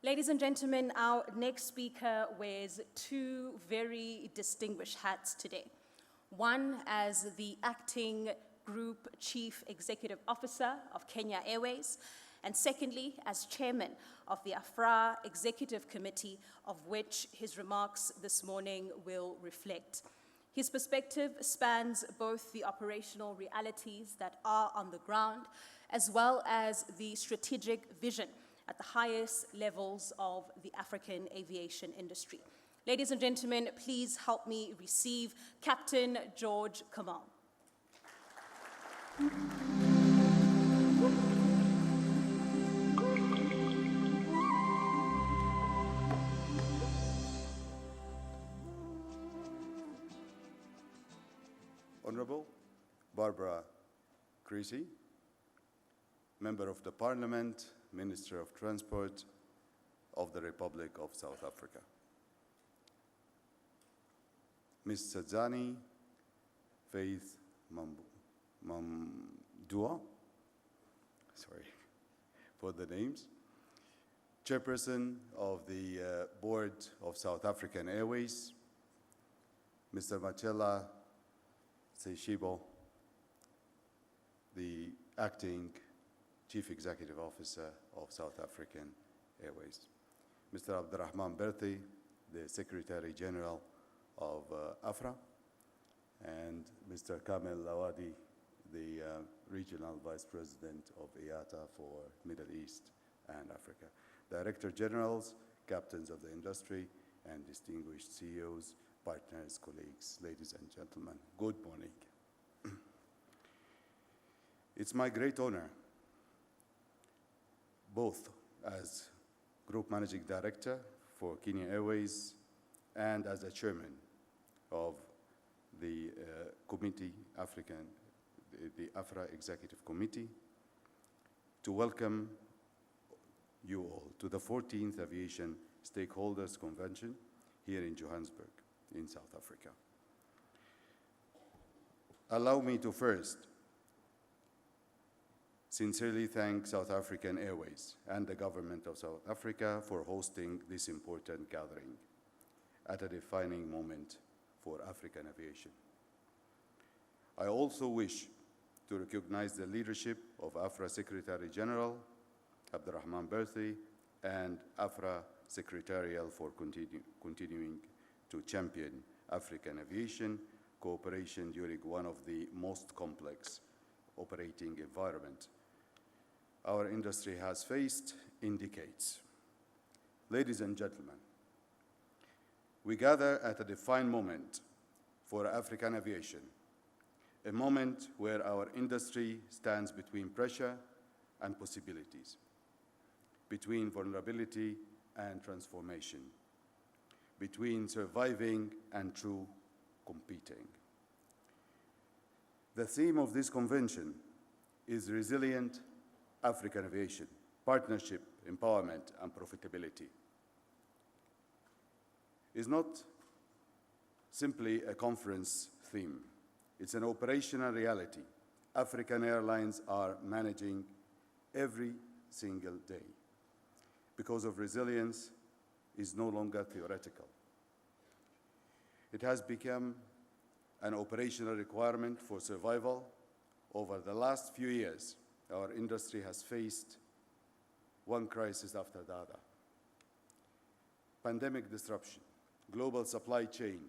Ladies and gentlemen, our next speaker wears two very distinguished hats today. One as the acting Group Chief Executive Officer of Kenya Airways, and secondly, as chairman of the AFRAA Executive Committee, of which his remarks this morning will reflect. His perspective spans both the operational realities that are on the ground, as well as the strategic vision at the highest levels of the African aviation industry. Ladies and gentlemen, please help me receive Captain George Kamal. Honorable Barbara Crises, Member of the Parliament, Minister of Transport of the Republic of South Africa. Ms. Sadzani Faith Mamdua, sorry for the names, Chairperson of the Board of South African Airways, Mr. Machela Seishibo, the Acting Chief Executive Officer of South African Airways, Mr. Abdurrahman Berthi, the Secretary General of AFRAA, and Mr. Kamel Lawadi, the Regional Vice President of IATA for Middle East and Africa, Director Generals, Captains of the Industry, and distinguished CEOs, partners, colleagues, ladies and gentlemen, good morning. It's my great honor, both as Group Managing Director for Kenya Airways and as the Chairman of the Committee, the AFRAA Executive Committee, to welcome you all to the 14th Aviation Stakeholders Convention here in Johannesburg, in South Africa. Allow me to first sincerely thank South African Airways and the government of South Africa for hosting this important gathering at a defining moment for African aviation. I also wish to recognize the leadership of AFRAA Secretary General Abdurrahman Berthi and AFRAA Secretarial for continuing to champion African aviation cooperation during one of the most complex operating environments our industry has faced in decades. Ladies and gentlemen, we gather at a defined moment for African aviation, a moment where our industry stands between pressure and possibilities, between vulnerability and transformation, between surviving and true competing. The theme of this convention is resilient African aviation, partnership, empowerment, and profitability. It's not simply a conference theme. It's an operational reality African airlines are managing every single day. Because of resilience is no longer theoretical. It has become an operational requirement for survival. Over the last few years, our industry has faced one crisis after the other. Pandemic disruption, global supply chain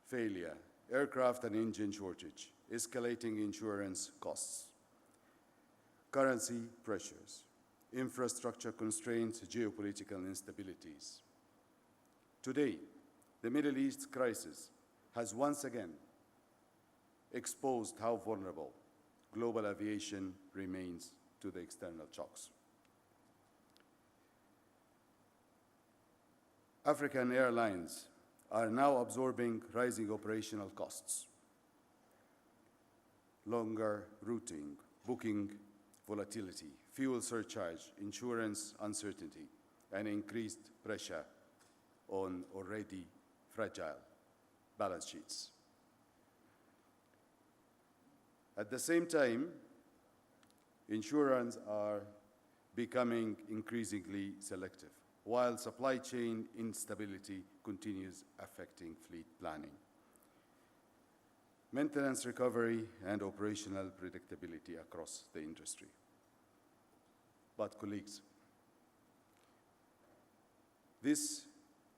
failure, aircraft and engine shortage, escalating insurance costs, currency pressures, infrastructure constraints, geopolitical instabilities. Today, the Middle East crisis has once again exposed how vulnerable global aviation remains to the external shocks. African airlines are now absorbing rising operational costs, longer routing, booking volatility, fuel surcharge, insurance uncertainty, and increased pressure on already fragile balance sheets. At the same time, insurers are becoming increasingly selective, while supply chain instability continues affecting fleet planning, maintenance recovery, and operational predictability across the industry. But colleagues, this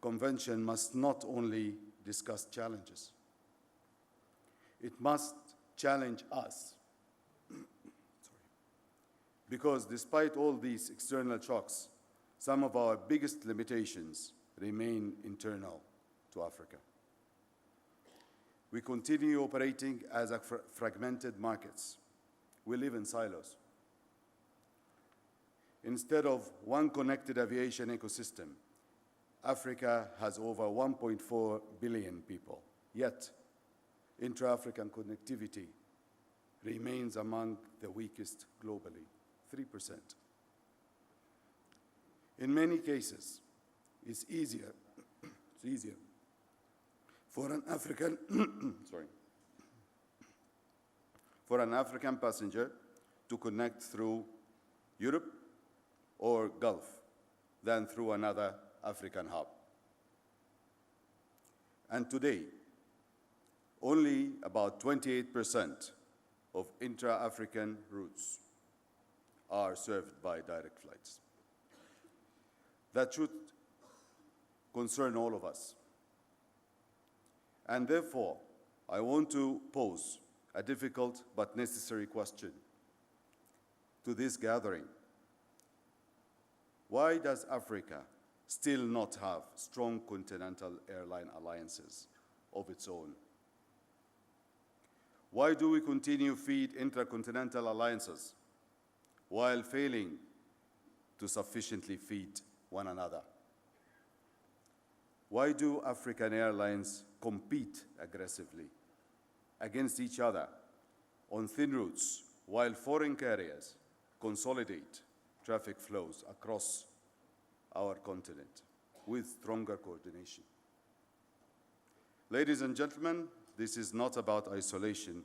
convention must not only discuss challenges, it must challenge us. Because despite all these external shocks, some of our biggest limitations remain internal to Africa. We continue operating as fragmented markets. We live in silos. Instead of one connected aviation ecosystem, Africa has over 1.4 billion people. Yet, intra-African connectivity remains among the weakest globally, 3%. In many cases, it's easier for an African for an African passenger to connect through Europe or Gulf than through another African hub. And today, only about 28% of intra-African routes are served by direct flights. That should concern all of us. And therefore, I want to pose a difficult but necessary question to this gathering. Why does Africa still not have strong continental airline alliances of its own? Why do we continue to feed intra-continental alliances while failing to sufficiently feed one another? Why do African airlines compete aggressively against each other on thin routes while foreign carriers consolidate traffic flows across our continent with stronger coordination? Ladies and gentlemen, this is not about isolation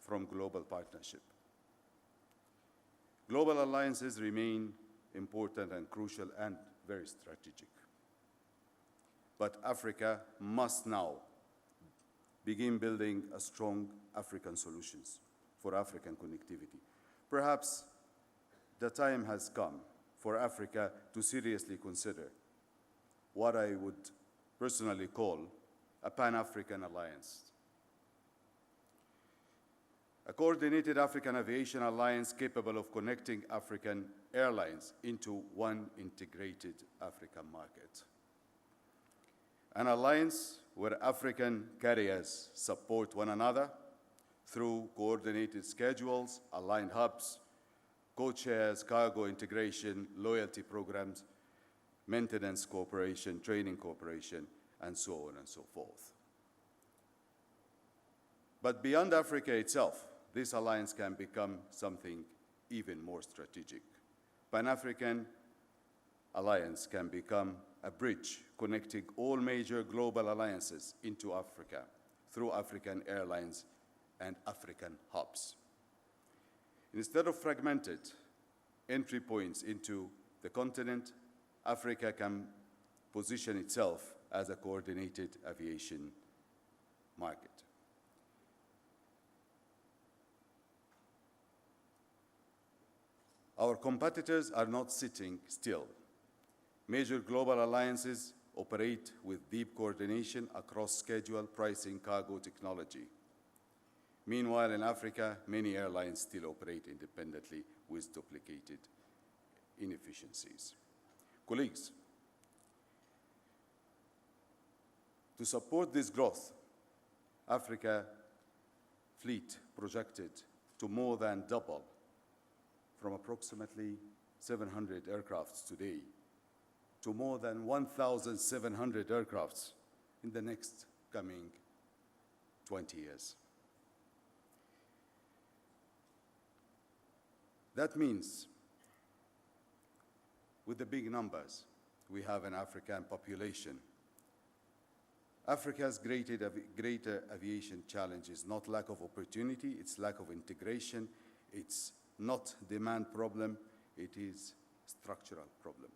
from global partnership. Global alliances remain important and crucial and very strategic. But Africa must now begin building a strong African solutions for African connectivity. Perhaps the time has come for Africa to seriously consider what I would personally call a Pan-African alliance. A coordinated African aviation alliance capable of connecting African airlines into one integrated African market. An alliance where African carriers support one another through coordinated schedules, aligned hubs, co-chairs, cargo integration, loyalty programs, maintenance cooperation, training cooperation, and so on and so forth. But beyond Africa itself, this alliance can become something even more strategic. Pan-African alliance can become a bridge connecting all major global alliances into Africa through African airlines and African hubs. Instead of fragmented entry points into the continent, Africa can position itself as a coordinated aviation market. Our competitors are not sitting still. Major global alliances operate with deep coordination across schedule, pricing, cargo, technology. Meanwhile, in Africa, many airlines still operate independently with duplicated inefficiencies. Colleagues, to support this growth, Africa fleet projected to more than double from approximately 700 aircrafts today to more than 1,700 aircrafts in the next coming 20 years. That means, with the big numbers we have in African population, Africa's greater aviation challenge is not lack of opportunity, it's lack of integration, it's not demand problem, it is structural problem.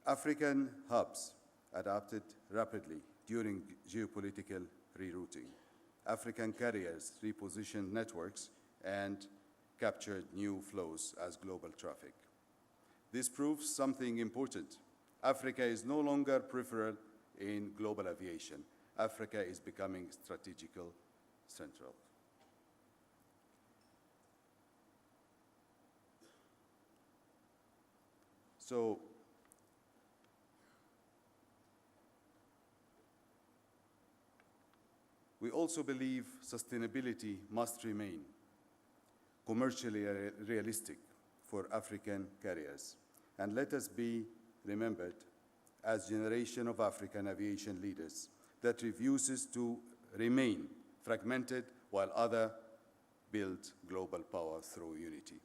African hubs adapted rapidly during geopolitical rerouting. African carriers repositioned networks and captured new flows as global traffic. This proves something important. Africa is no longer peripheral in global aviation. Africa is becoming strategical central. So, we also believe sustainability must remain commercially realistic for African carriers. And let us be remembered as a generation of African aviation leaders that refuses to remain fragmented while others build global power through unity.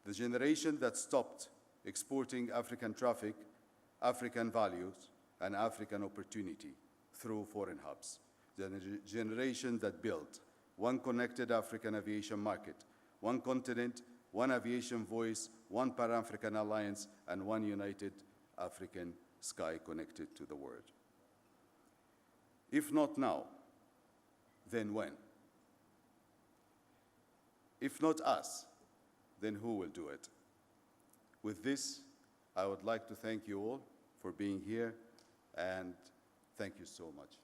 The generation that stopped exporting African traffic, African values, and African opportunity through foreign hubs. The generation that built one connected African aviation market, one continent, one aviation voice, one Pan-African alliance, and one united African sky connected to the world. If not now, then when? If not us, then who will do it? With this, I would like to thank you all for being here, and thank you so much.